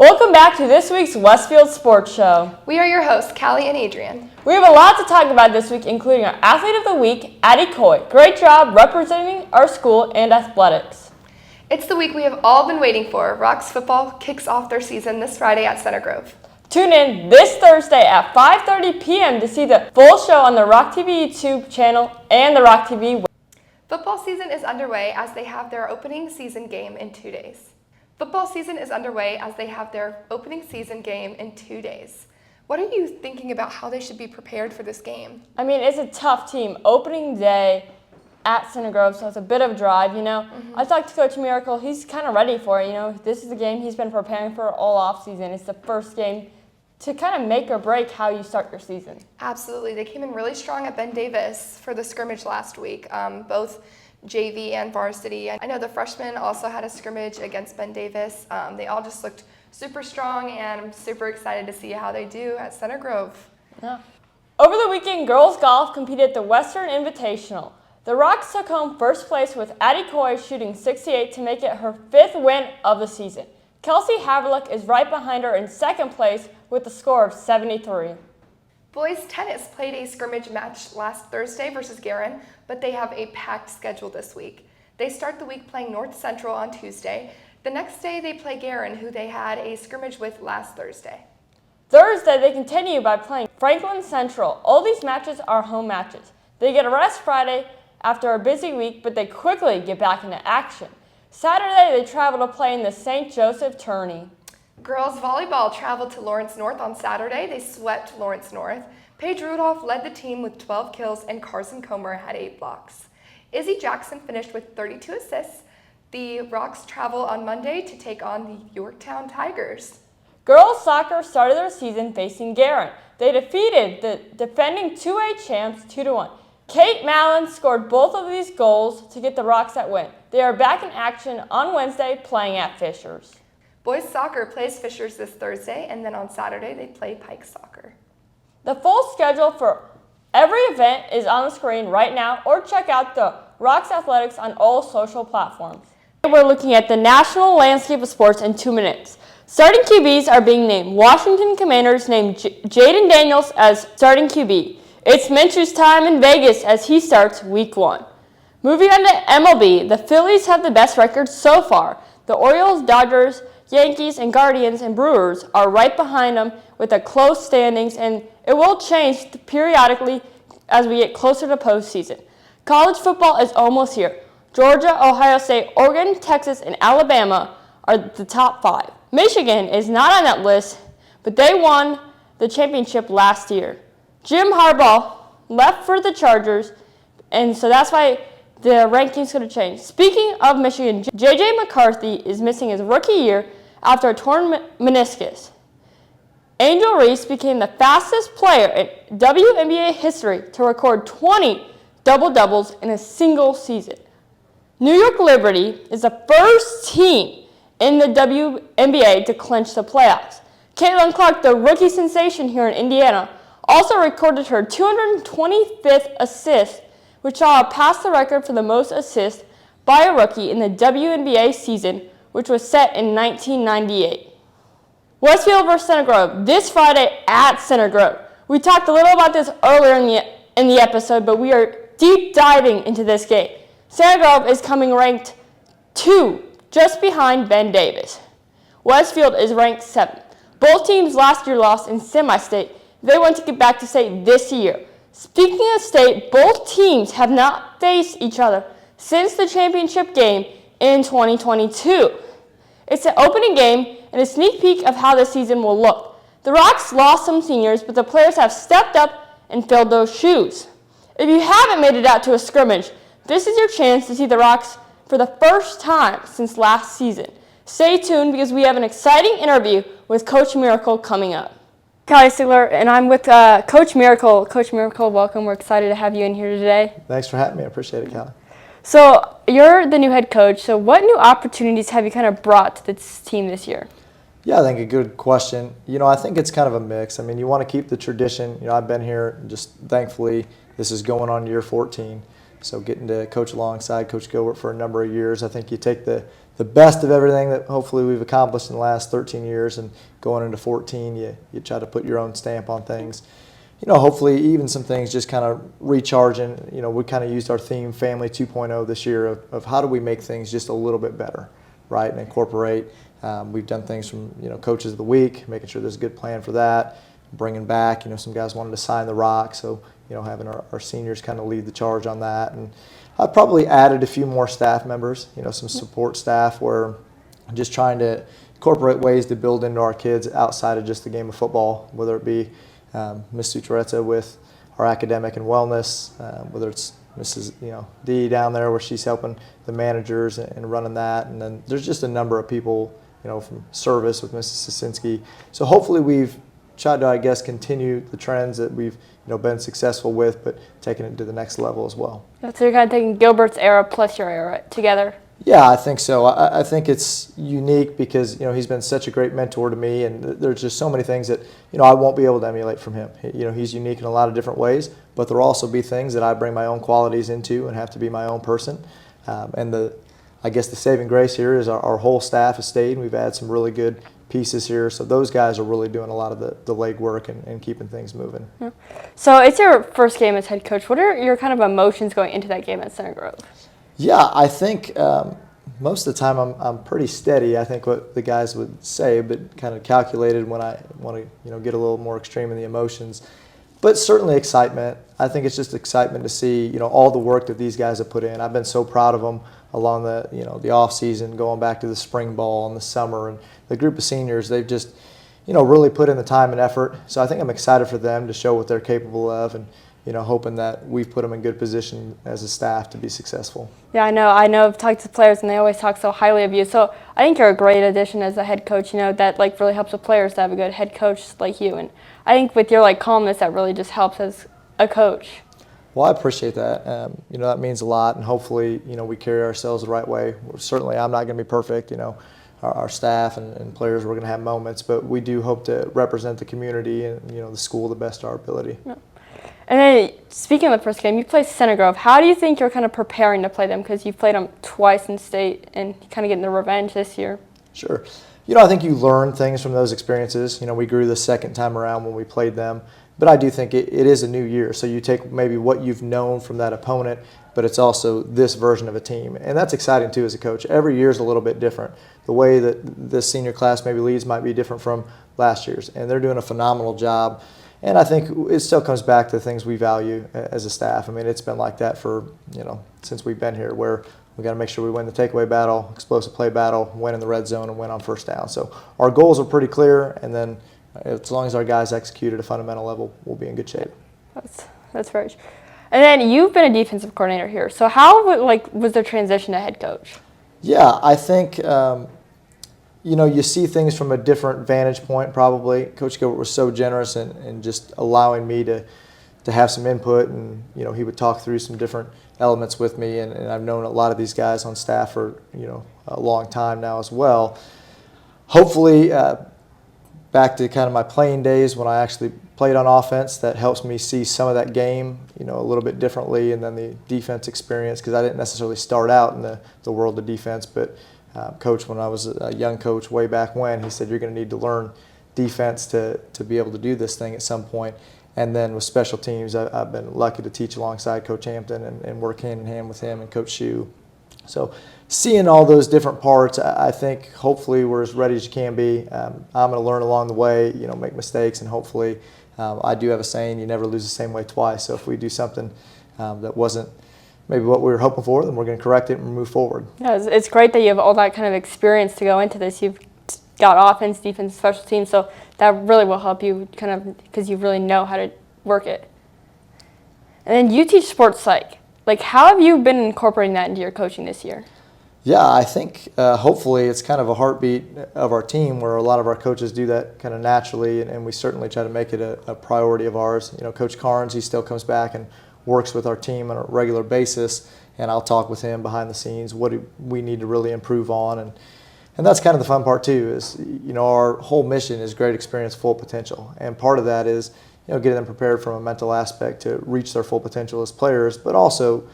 Welcome back to this week's Westfield Sports Show. We are your hosts, Callie and Adrian. We have a lot to talk about this week, including our Athlete of the Week, Addie Coy. Great job representing our school and athletics. It's the week we have all been waiting for. Rocks football kicks off their season this Friday at Center Grove. Tune in this Thursday at 5:30 p.m. to see the full show on the Rock TV YouTube channel and the Rock TV website. Football season is underway as they have their opening season game in 2 days. Football season is underway as they have their opening season game in 2 days. What are you thinking about how they should be prepared for this game? I mean, it's a tough team. Opening day at Center Grove, so it's a bit of a drive, I talked to Coach Miracle. He's kind of ready for it, This is the game he's been preparing for all offseason. It's the first game to kind of make or break how you start your season. Absolutely. They came in really strong at Ben Davis for the scrimmage last week, both JV and varsity. I know the freshmen also had a scrimmage against Ben Davis. They all just looked super strong, and I'm super excited to see how they do at Center Grove. Yeah. Over the weekend, girls golf competed at the Western Invitational. The Rocks took home first place with Addie Coy shooting 68 to make it her 5th win of the season. Kelsey Haverluck is right behind her in second place with a score of 73. Boys tennis played a scrimmage match last Thursday versus Guerin, but they have a packed schedule this week. They start the week playing North Central on Tuesday. The next day they play Guerin, who they had a scrimmage with last Thursday. Thursday they continue by playing Franklin Central. All these matches are home matches. They get a rest Friday after a busy week, but they quickly get back into action. Saturday they travel to play in the St. Joseph Tourney. Girls volleyball traveled to Lawrence North on Saturday. They swept Lawrence North. Paige Rudolph led the team with 12 kills and Carson Comer had 8 blocks. Izzy Jackson finished with 32 assists. The Rocks travel on Monday to take on the Yorktown Tigers. Girls soccer started their season facing Guerin. They defeated the defending 2A champs 2-1. Kate Mallon scored both of these goals to get the Rocks that win. They are back in action on Wednesday playing at Fishers. Boys soccer plays Fishers this Thursday, and then on Saturday they play Pike soccer. The full schedule for every event is on the screen right now, or check out the Rocks Athletics on all social platforms. We're looking at the national landscape of sports in 2 minutes. Starting QBs are being named. Washington Commanders named Jaden Daniels as starting QB. It's Minshew's time in Vegas as he starts week 1. Moving on to MLB, the Phillies have the best record so far. The Orioles, Dodgers, Yankees, and Guardians and Brewers are right behind them with the close standings, and it will change periodically as we get closer to postseason. College football is almost here. Georgia, Ohio State, Oregon, Texas, and Alabama are the top 5. Michigan is not on that list, but they won the championship last year. Jim Harbaugh left for the Chargers, and so that's why the rankings could have changed. Speaking of Michigan, J.J. McCarthy is missing his rookie year after a torn meniscus. Angel Reese became the fastest player in WNBA history to record 20 double-doubles in a single season. New York Liberty is the first team in the WNBA to clinch the playoffs. Caitlin Clark, the rookie sensation here in Indiana, also recorded her 225th assist, which saw her pass the record for the most assists by a rookie in the WNBA season, which was set in 1998. Westfield versus Center Grove, this Friday at Center Grove. We talked a little about this earlier in the episode, but we are deep diving into this game. Center Grove is coming ranked 2, just behind Ben Davis. Westfield is ranked 7th. Both teams last year lost in semi-state. They want to get back to state this year. Speaking of state, both teams have not faced each other since the championship game in 2022. It's an opening game and a sneak peek of how the season will look. The Rocks lost some seniors, but the players have stepped up and filled those shoes. If you haven't made it out to a scrimmage, this is your chance to see the Rocks for the first time since last season. Stay tuned because we have an exciting interview with Coach Miracle coming up. Callie Sigler, and I'm with Coach Miracle. Coach Miracle, welcome. We're excited to have you in here today. Thanks for having me. I appreciate it, Callie. So you're the new head coach. So what new opportunities have you kind of brought to this team this year? Yeah, I think a good question. I think it's kind of a mix. You want to keep the tradition. I've been here, just thankfully, this is going on year 14. So getting to coach alongside Coach Gilbert for a number of years, I think you take the the best of everything that hopefully we've accomplished in the last 13 years, and going into 14, you try to put your own stamp on things. Hopefully even some things just kind of recharging. We kind of used our theme Family 2.0 this year of how do we make things just a little bit better, right, and incorporate. We've done things from, Coaches of the Week, making sure there's a good plan for that, bringing back, some guys wanted to sign the rock, so, having our seniors kind of lead the charge on that. And I probably added a few more staff members, some support staff, where I'm just trying to incorporate ways to build into our kids outside of just the game of football, whether it be Ms. Sutretta with our academic and wellness, whether it's Mrs. Dee down there where she's helping the managers and running that, and then there's just a number of people, from service with Mrs. Sasinski. So hopefully we've tried to, I guess, continue the trends that we've been successful with, but taking it to the next level as well. So you're kind of taking Gilbert's era plus your era together. Yeah, I think so. I think it's unique because he's been such a great mentor to me, and there's just so many things that I won't be able to emulate from him. He's unique in a lot of different ways, but there'll also be things that I bring my own qualities into and have to be my own person. And I guess the saving grace here is our whole staff has stayed. We've had some really good pieces here, so those guys are really doing a lot of the legwork and keeping things moving. Yeah. So it's your first game as head coach. What are your kind of emotions going into that game at Center Grove? Yeah, I think most of the time I'm pretty steady. I think what the guys would say, but kind of calculated when I want to get a little more extreme in the emotions. But certainly excitement. I think it's just excitement to see all the work that these guys have put in. I've been so proud of them along the off season, going back to the spring ball and the summer, and the group of seniors. They've just really put in the time and effort. So I think I'm excited for them to show what they're capable of, and hoping that we've put them in good position as a staff to be successful. Yeah, I know. I've talked to players, and they always talk so highly of you. So I think you're a great addition as a head coach. That really helps with players to have a good head coach like you. And I think with your calmness, that really just helps as a coach. Well, I appreciate that. That means a lot, and hopefully, we carry ourselves the right way. Certainly, I'm not going to be perfect. Our staff and players, we're going to have moments, but we do hope to represent the community and the school the best of our ability. Yeah. And then, speaking of the first game, you play Center Grove. How do you think you're kind of preparing to play them? Because you've played them twice in state and kind of getting the revenge this year. Sure. I think you learn things from those experiences. We grew the second time around when we played them. But I do think it is a new year. So you take maybe what you've known from that opponent, but it's also this version of a team. And that's exciting, too, as a coach. Every year is a little bit different. The way that this senior class maybe leads might be different from last year's. And they're doing a phenomenal job. And I think it still comes back to things we value as a staff. I mean, it's been like that for, since we've been here, where we got to make sure we win the takeaway battle, explosive play battle, win in the red zone, and win on first down. So our goals are pretty clear, and then as long as our guys execute at a fundamental level, we'll be in good shape. That's very true. And then you've been a defensive coordinator here. So how was the transition to head coach? Yeah, I think you see things from a different vantage point probably. Coach Gilbert was so generous in just allowing me to have some input, and he would talk through some different elements with me, and I've known a lot of these guys on staff for a long time now as well. Hopefully, back to kind of my playing days when I actually played on offense, that helps me see some of that game a little bit differently, and then the defense experience, because I didn't necessarily start out in the world of defense, but Coach, when I was a young coach way back when, he said you're going to need to learn defense to be able to do this thing at some point. And then with special teams, I've been lucky to teach alongside Coach Hampton and work hand in hand with him and Coach Shue. So seeing all those different parts, I think hopefully we're as ready as you can be. I'm going to learn along the way, make mistakes, and hopefully I do have a saying, you never lose the same way twice. So if we do something that wasn't maybe what we were hoping for, then we're going to correct it and move forward. Yeah, it's great that you have all that kind of experience to go into this. You've got offense, defense, special teams, so that really will help you kind of because you really know how to work it. And then you teach sports psych. How have you been incorporating that into your coaching this year? Yeah, I think hopefully it's kind of a heartbeat of our team where a lot of our coaches do that kind of naturally, and we certainly try to make it a priority of ours. Coach Carnes, he still comes back and works with our team on a regular basis, and I'll talk with him behind the scenes, what do we need to really improve on, and that's kind of the fun part too, is our whole mission is great experience, full potential, and part of that is getting them prepared from a mental aspect to reach their full potential as players, but also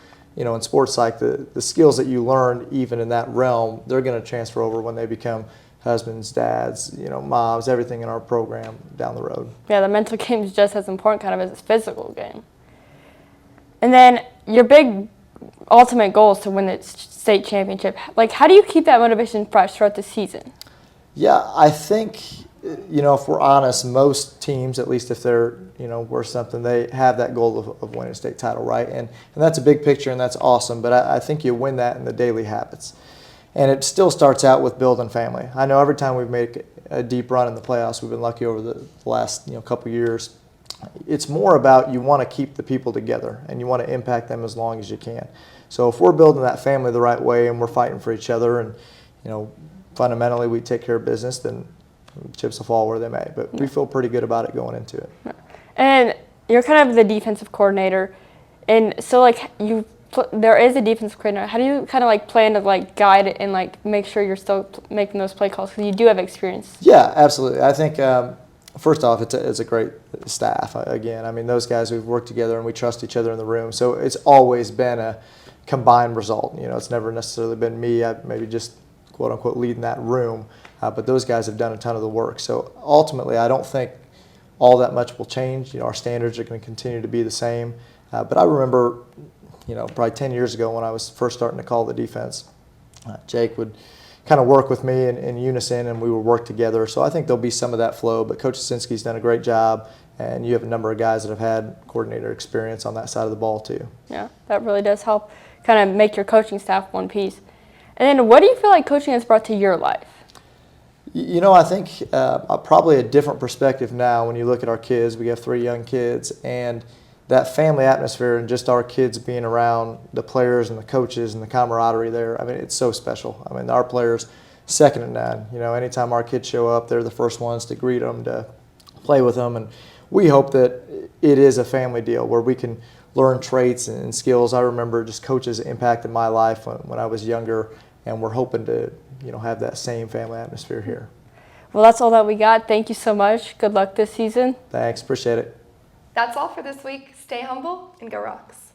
in sports psych, the skills that you learn even in that realm, they're going to transfer over when they become husbands, dads, moms, everything in our program down the road. Yeah, the mental game is just as important kind of as the physical game. And then your big ultimate goal is to win the state championship. Like, how do you keep that motivation fresh throughout the season? Yeah, I think, if we're honest, most teams, at least if they're, worth something, they have that goal of winning a state title, right? And that's a big picture, and that's awesome, but I think you win that in the daily habits. And it still starts out with building family. I know every time we've made a deep run in the playoffs, we've been lucky over the last couple years. It's more about you want to keep the people together and you want to impact them as long as you can. So if we're building that family the right way and we're fighting for each other and fundamentally we take care of business, then chips will fall where they may. But we feel pretty good about it going into it. And you're kind of the defensive coordinator, and so there is a defensive coordinator. How do you kind of plan to guide it and make sure you're still making those play calls because you do have experience? Yeah, absolutely. I think first off, it's a great staff. Again, I mean, those guys, we've worked together and we trust each other in the room. So it's always been a combined result. It's never necessarily been me. I maybe just quote unquote leading that room, but those guys have done a ton of the work. So ultimately, I don't think all that much will change. Our standards are going to continue to be the same. But I remember, probably 10 years ago when I was first starting to call the defense, Jake would kind of work with me in unison and we would work together. So I think there'll be some of that flow, but Coach Sinski's done a great job and you have a number of guys that have had coordinator experience on that side of the ball too. Yeah, that really does help kind of make your coaching staff one piece. And then what do you feel like coaching has brought to your life? I think probably a different perspective now when you look at our kids. We have 3 young kids, and that family atmosphere and just our kids being around the players and the coaches and the camaraderie there, I mean, it's so special. I mean, our players, second to none. Anytime our kids show up, they're the first ones to greet them, to play with them, and we hope that it is a family deal where we can learn traits and skills. I remember just coaches impacted my life when I was younger, and we're hoping to have that same family atmosphere here. Well, that's all that we got. Thank you so much. Good luck this season. Thanks. Appreciate it. That's all for this week. Stay humble and go Rocks.